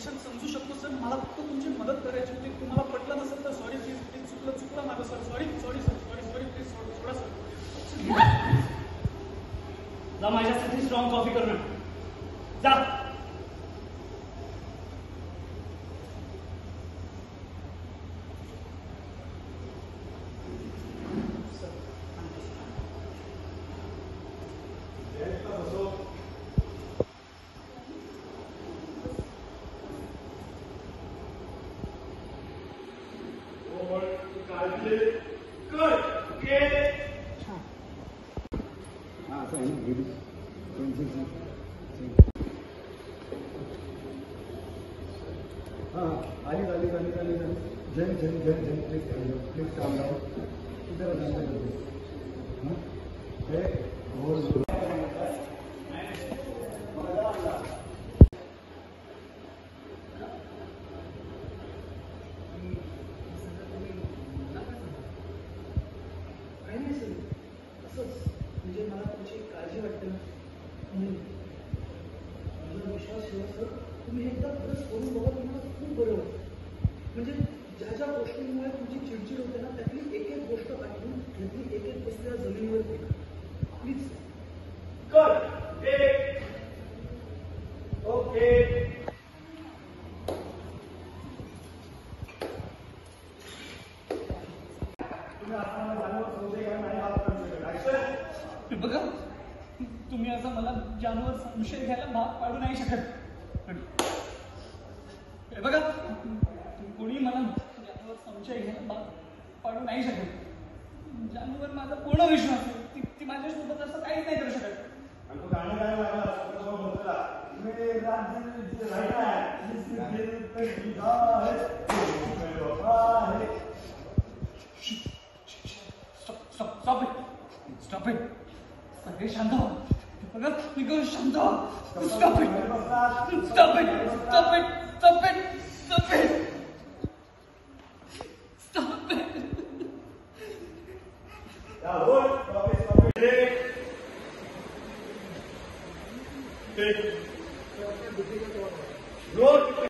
Situation समजू शकतो sir. मला फक्त तुमची मदत करायची होती. तुम्हाला पटलं नसेल तर सॉरी प्लीज प्लीज. चुकलं माझं sir. Sorry sorry sir. Sorry please soda sir. जा माझ्यासाठी स्ट्रॉंग कॉफी करून जा. Please calm down. इधर म्हणजे मला तुमची काळजी वाटते ना, माझा विश्वास ठेवा सर. तुम्ही एकदा खरंच करून बघा, तुम्हाला खूप बरं होतं. म्हणजे ज्या ज्या गोष्टींमुळे तुमची चिडचिड होते ना, त्यातली एक एक गोष्ट काढून त्यातली एक एक गोष्ट या जमिनीवर फेका प्लीज. कर. ओके. बघा, तुम्ही आता मला जानवर संशय घ्यायला भाग पाडू नाही शकत. हे बघा, कोणी मला जानवर संशय घ्यायला भाग पाडू नाही शकत. जानवर माझा पूर्ण विश्वास आहे. ती माझ्यासोबत असं काहीच नाही करू शकत. Stop it. सगळे शांत व्हा. बघा, तुम्ही शांत व्हा. Stop it. Stop it. Stop it. Stop it. Stop it. Stop it. Take.